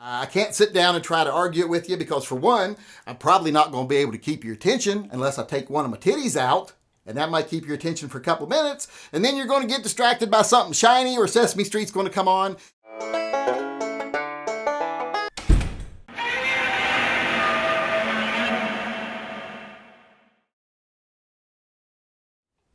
I can't sit down and try to argue it with you because, for one, I'm probably not going to be able to keep your attention unless I take one of my titties out, and that might keep your attention for a couple minutes, and then you're going to get distracted by something shiny or Sesame Street's going to come on.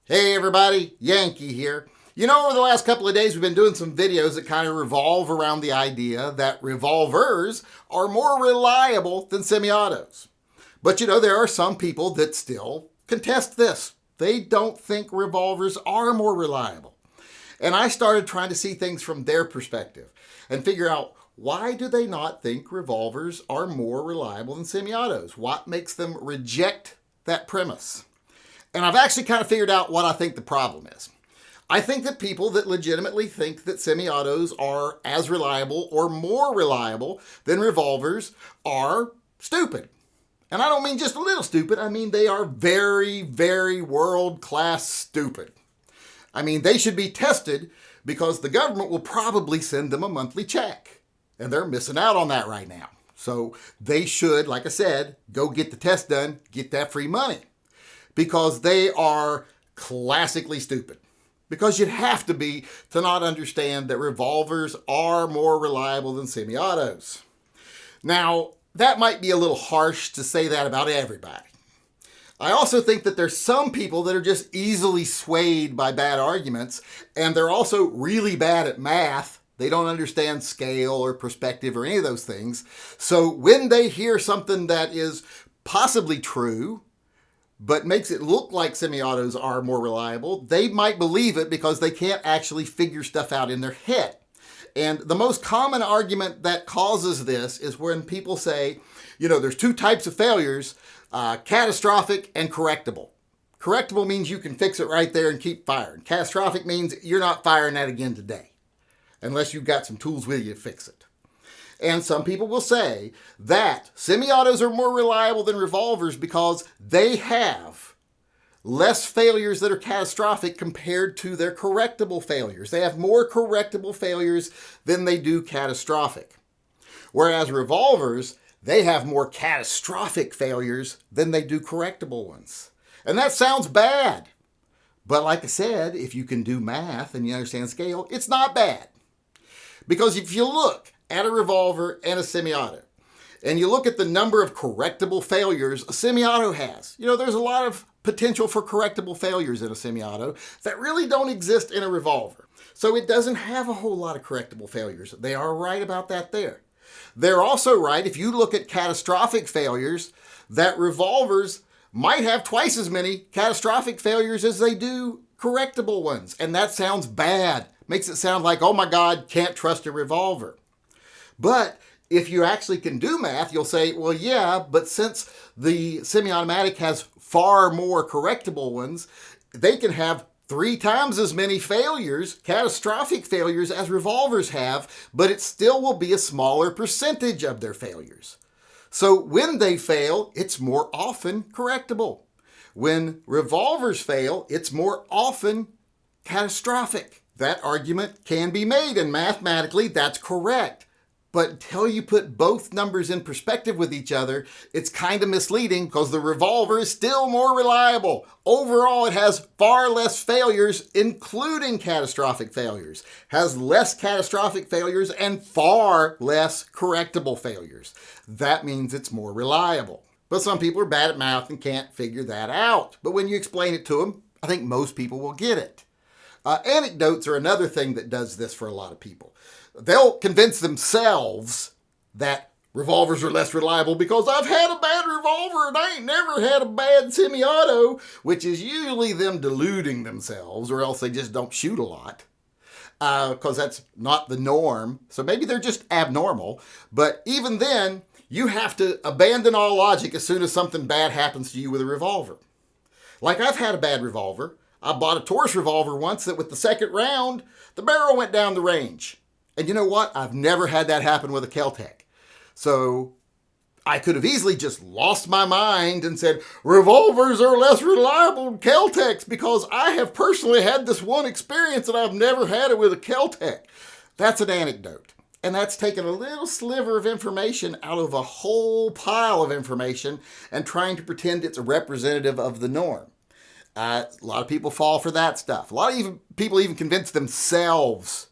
Hey everybody, Yankee here. You know, over the last couple of days we've been doing some videos that kind of revolve around the idea that revolvers are more reliable than semi-autos. But you know, there are some people that still contest this. They don't think revolvers are more reliable. And I started trying to see things from their perspective and figure out, why do they not think revolvers are more reliable than semi-autos? What makes them reject that premise? And I've actually kind of figured out what I think the problem is. I think that people that legitimately think that semi-autos are as reliable or more reliable than revolvers are stupid. And I don't mean just a little stupid. I mean they are very, very world-class stupid. I mean, they should be tested because the government will probably send them a monthly check. And they're missing out on that right now. So they should, like I said, go get the test done, get that free money. Because they are classically stupid. Because you'd have to be to not understand that revolvers are more reliable than semi-autos. Now, that might be a little harsh to say that about everybody. I also think that there's some people that are just easily swayed by bad arguments, and they're also really bad at math. They don't understand scale or perspective or any of those things. So when they hear something that is possibly true, but makes it look like semi-autos are more reliable, they might believe it because they can't actually figure stuff out in their head. And the most common argument that causes this is when people say, you know, there's two types of failures, catastrophic and correctable. Correctable means you can fix it right there and keep firing. Catastrophic means you're not firing that again today, unless you've got some tools with you to fix it. And some people will say that semi-autos are more reliable than revolvers because they have less failures that are catastrophic compared to their correctable failures. They have more correctable failures than they do catastrophic. Whereas revolvers, they have more catastrophic failures than they do correctable ones. And that sounds bad. But like I said, if you can do math and you understand scale, it's not bad. Because if you look at a revolver and a semi-auto, and you look at the number of correctable failures a semi-auto has, you know, there's a lot of potential for correctable failures in a semi-auto that really don't exist in a revolver. So it doesn't have a whole lot of correctable failures. They are right about that there. They're also right, if you look at catastrophic failures, that revolvers might have twice as many catastrophic failures as they do correctable ones. And that sounds bad. Makes it sound like, oh my God, can't trust a revolver. But if you actually can do math, you'll say, well, yeah, but since the semi-automatic has far more correctable ones, they can have 3 times as many failures, catastrophic failures, as revolvers have, but it still will be a smaller percentage of their failures. So when they fail, it's more often correctable. When revolvers fail, it's more often catastrophic. That argument can be made, and mathematically, that's correct. But until you put both numbers in perspective with each other, it's kind of misleading because the revolver is still more reliable. Overall, it has far less failures, including catastrophic failures. Has less catastrophic failures and far less correctable failures. That means it's more reliable. But some people are bad at math and can't figure that out. But when you explain it to them, I think most people will get it. Anecdotes are another thing that does this for a lot of people. They'll convince themselves that revolvers are less reliable because I've had a bad revolver and I ain't never had a bad semi-auto, which is usually them deluding themselves, or else they just don't shoot a lot, because that's not the norm. So maybe they're just abnormal. But even then, you have to abandon all logic as soon as something bad happens to you with a revolver. Like, I've had a bad revolver. I bought a Taurus revolver once that with the second round, the barrel went down the range. And you know what? I've never had that happen with a Kel-Tec. So I could have easily just lost my mind and said, revolvers are less reliable than Kel-Tecs because I have personally had this one experience and I've never had it with a Kel-Tec. That's an anecdote. And that's taking a little sliver of information out of a whole pile of information and trying to pretend it's a representative of the norm. A lot of people fall for that stuff. A lot of people even convince themselves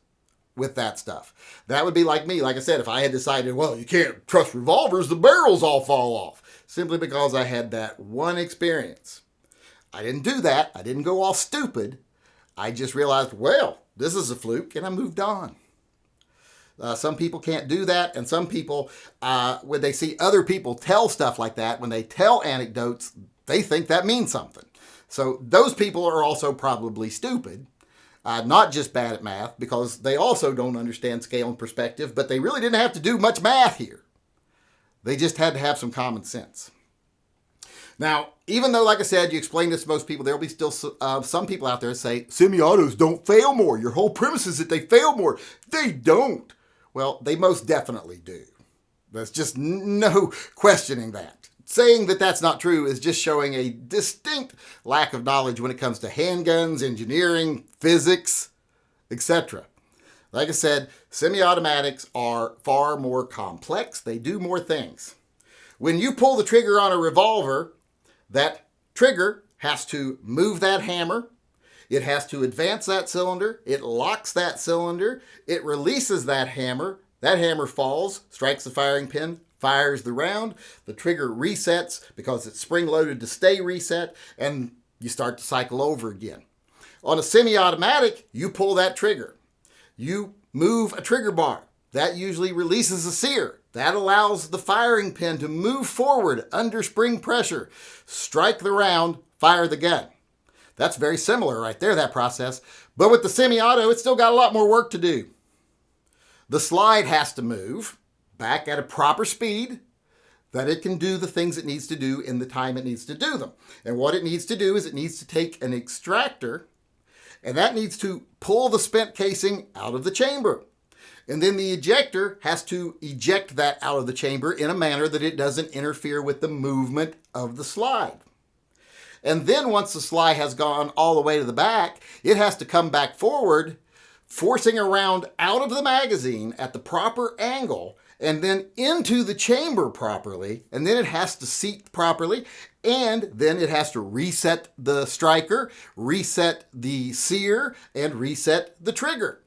with that stuff. That would be like me. Like I said, if I had decided, well, you can't trust revolvers, the barrels all fall off, simply because I had that one experience. I didn't do that. I didn't go all stupid. I just realized, well, this is a fluke, and I moved on. Some people can't do that, and some people, when they see other people tell stuff like that, when they tell anecdotes, they think that means something. So those people are also probably stupid, not just bad at math, because they also don't understand scale and perspective, but they really didn't have to do much math here. They just had to have some common sense. Now, even though, like I said, you explain this to most people, there will be still some people out there that say, semi-autos don't fail more. Your whole premise is that they fail more. They don't. Well, they most definitely do. There's just no questioning that. Saying that that's not true is just showing a distinct lack of knowledge when it comes to handguns, engineering, physics, etc. Like I said, semi-automatics are far more complex. They do more things. When you pull the trigger on a revolver, that trigger has to move that hammer. It has to advance that cylinder. It locks that cylinder. It releases that hammer. That hammer falls, strikes the firing pin, fires the round. The trigger resets because it's spring-loaded to stay reset, and you start to cycle over again. On a semi-automatic, you pull that trigger. You move a trigger bar. That usually releases a sear. That allows the firing pin to move forward under spring pressure, strike the round, fire the gun. That's very similar right there, that process. But with the semi-auto, it's still got a lot more work to do. The slide has to move back at a proper speed that it can do the things it needs to do in the time it needs to do them. And what it needs to do is it needs to take an extractor, and that needs to pull the spent casing out of the chamber. And then the ejector has to eject that out of the chamber in a manner that it doesn't interfere with the movement of the slide. And then once the slide has gone all the way to the back, it has to come back forward, forcing a round out of the magazine at the proper angle and then into the chamber properly. And then it has to seat properly. And then it has to reset the striker, reset the sear, and reset the trigger.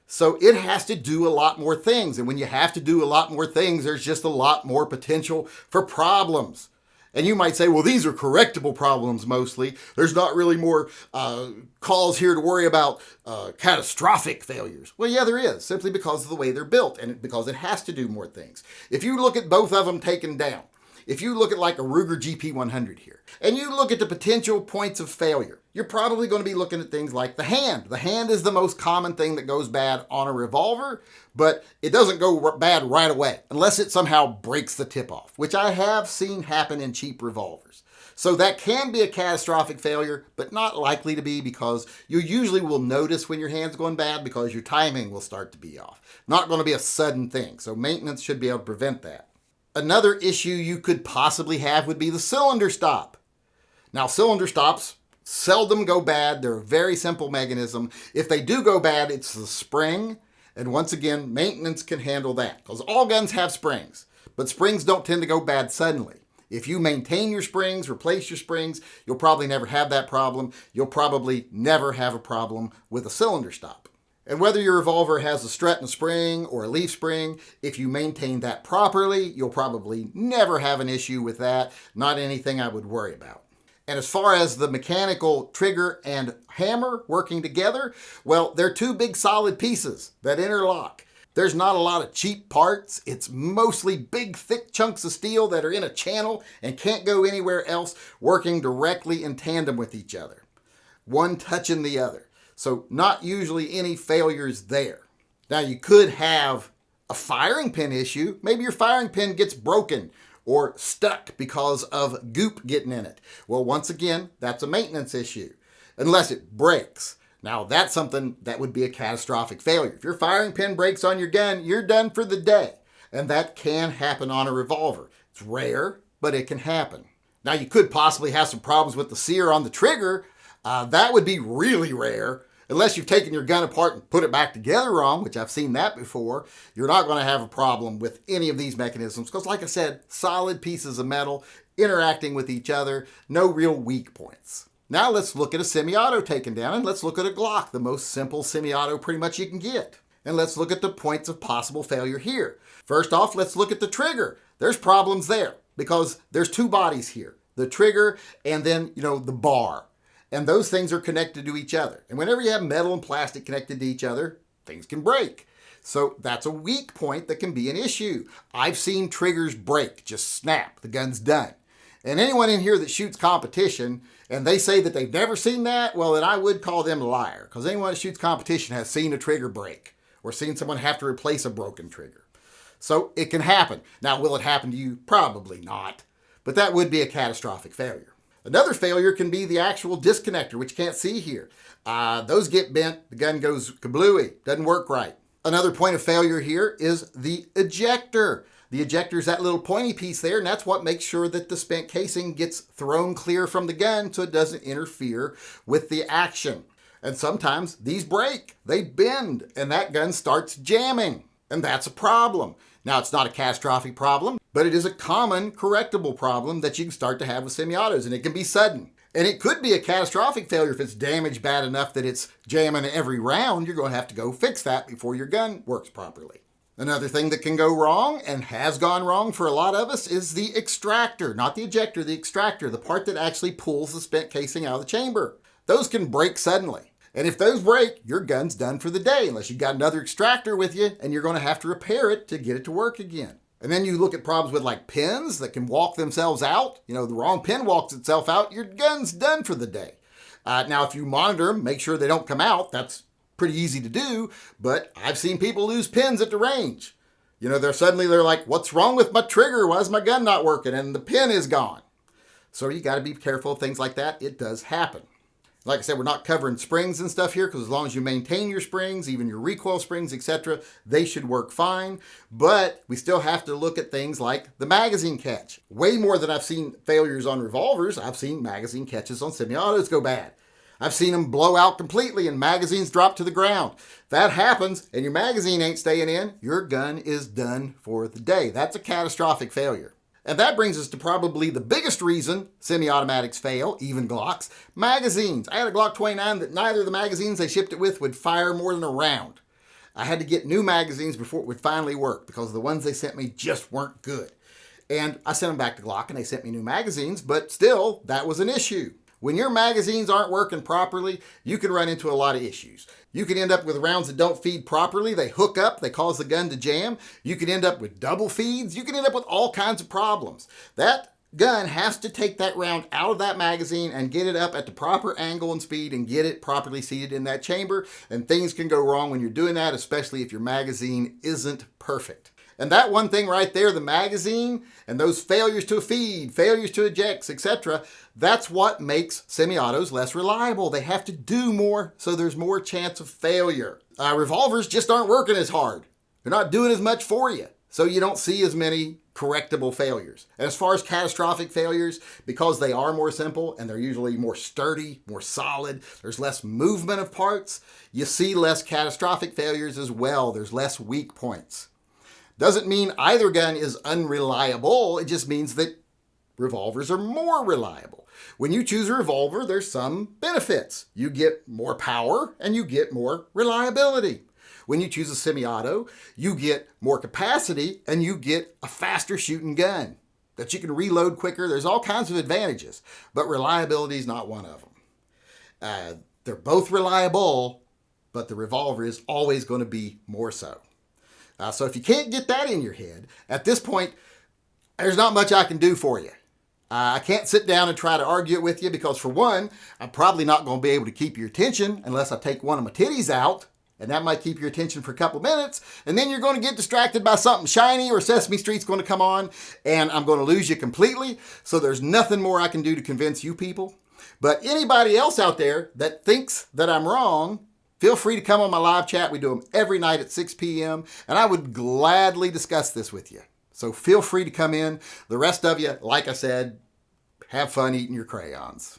So it has to do a lot more things. And when you have to do a lot more things, there's just a lot more potential for problems. And you might say, well, these are correctable problems mostly. There's not really more calls here to worry about catastrophic failures. Well, yeah, there is, simply because of the way they're built and because it has to do more things. If you look at both of them taken down, if you look at like a Ruger GP100 here, and you look at the potential points of failure, you're probably going to be looking at things like the hand. The hand is the most common thing that goes bad on a revolver, but it doesn't go bad right away unless it somehow breaks the tip off, which I have seen happen in cheap revolvers. So that can be a catastrophic failure, but not likely to be, because you usually will notice when your hand's going bad because your timing will start to be off. Not going to be a sudden thing, so maintenance should be able to prevent that. Another issue you could possibly have would be the cylinder stop. Now, cylinder stops seldom go bad. They're a very simple mechanism. If they do go bad, it's the spring. And once again, maintenance can handle that, because all guns have springs, but springs don't tend to go bad suddenly. If you maintain your springs, replace your springs, you'll probably never have that problem. You'll probably never have a problem with a cylinder stop. And whether your revolver has a strut and a spring or a leaf spring, if you maintain that properly, you'll probably never have an issue with that. Not anything I would worry about. And as far as the mechanical trigger and hammer working together, well, they're two big solid pieces that interlock. There's not a lot of cheap parts. It's mostly big, thick chunks of steel that are in a channel and can't go anywhere else, working directly in tandem with each other, one touching the other. So not usually any failures there. Now, you could have a firing pin issue. Maybe your firing pin gets broken or stuck because of goop getting in it. Well, once again, that's a maintenance issue, unless it breaks. Now, that's something that would be a catastrophic failure. If your firing pin breaks on your gun, you're done for the day. And that can happen on a revolver. It's rare, but it can happen. Now, you could possibly have some problems with the sear on the trigger. That would be really rare. Unless you've taken your gun apart and put it back together wrong, which I've seen that before, you're not going to have a problem with any of these mechanisms because, like I said, solid pieces of metal interacting with each other, no real weak points. Now let's look at a semi-auto taken down, and let's look at a Glock, the most simple semi-auto pretty much you can get. And let's look at the points of possible failure here. First off, let's look at the trigger. There's problems there because there's two bodies here, the trigger and then, the bar. And those things are connected to each other. And whenever you have metal and plastic connected to each other, things can break. So that's a weak point that can be an issue. I've seen triggers break, just snap, the gun's done. And anyone in here that shoots competition and they say that they've never seen that, well, then I would call them a liar, because anyone that shoots competition has seen a trigger break or seen someone have to replace a broken trigger. So it can happen. Now, will it happen to you? Probably not, but that would be a catastrophic failure. Another failure can be the actual disconnector, which you can't see here. Those get bent, the gun goes kablooey, doesn't work right. Another point of failure here is the ejector. The ejector is that little pointy piece there, and that's what makes sure that the spent casing gets thrown clear from the gun so it doesn't interfere with the action. And sometimes these break, they bend, and that gun starts jamming, and that's a problem. Now, it's not a catastrophic problem, but it is a common correctable problem that you can start to have with semi-autos, and it can be sudden. And it could be a catastrophic failure if it's damaged bad enough that it's jamming every round. You're going to have to go fix that before your gun works properly. Another thing that can go wrong, and has gone wrong for a lot of us, is the extractor. Not the ejector, the extractor, the part that actually pulls the spent casing out of the chamber. Those can break suddenly. And if those break, your gun's done for the day, unless you've got another extractor with you, and you're going to have to repair it to get it to work again. And then you look at problems with like pins that can walk themselves out. The wrong pin walks itself out, your gun's done for the day. Now, if you monitor them, make sure they don't come out, that's pretty easy to do, but I've seen people lose pins at the range. They're like, what's wrong with my trigger? Why is my gun not working? And the pin is gone. So you got to be careful of things like that. It does happen. Like I said, we're not covering springs and stuff here because as long as you maintain your springs, even your recoil springs, etc., they should work fine. But we still have to look at things like the magazine catch. Way more than I've seen failures on revolvers, I've seen magazine catches on semi-autos go bad. I've seen them blow out completely and magazines drop to the ground. That happens and your magazine ain't staying in, your gun is done for the day. That's a catastrophic failure. And that brings us to probably the biggest reason semi-automatics fail, even Glocks, magazines. I had a Glock 29 that neither of the magazines they shipped it with would fire more than a round. I had to get new magazines before it would finally work because the ones they sent me just weren't good. And I sent them back to Glock and they sent me new magazines, but still, that was an issue. When your magazines aren't working properly, you can run into a lot of issues. You can end up with rounds that don't feed properly. They hook up, they cause the gun to jam. You can end up with double feeds. You can end up with all kinds of problems. That gun has to take that round out of that magazine and get it up at the proper angle and speed and get it properly seated in that chamber. And things can go wrong when you're doing that, especially if your magazine isn't perfect. And that one thing right there, the magazine and those failures to feed, failures to eject, etc., that's what makes semi-autos less reliable. They have to do more, so there's more chance of failure. Revolvers just aren't working as hard. They're not doing as much for you, so you don't see as many correctable failures. And as far as catastrophic failures, because they are more simple and they're usually more sturdy, more solid, there's less movement of parts, you see less catastrophic failures as well. There's less weak points. Doesn't mean either gun is unreliable. It just means that revolvers are more reliable. When you choose a revolver, there's some benefits. You get more power and you get more reliability. When you choose a semi-auto, you get more capacity and you get a faster shooting gun that you can reload quicker. There's all kinds of advantages, but reliability is not one of them. They're both reliable, but the revolver is always going to be more so. So if you can't get that in your head, at this point, there's not much I can do for you. I can't sit down and try to argue it with you because, for one, I'm probably not going to be able to keep your attention unless I take one of my titties out, and that might keep your attention for a couple minutes, and then you're going to get distracted by something shiny or Sesame Street's going to come on, and I'm going to lose you completely, so there's nothing more I can do to convince you people. But anybody else out there that thinks that I'm wrong, feel free to come on my live chat. We do them every night at 6 p.m. And I would gladly discuss this with you. So feel free to come in. The rest of you, like I said, have fun eating your crayons.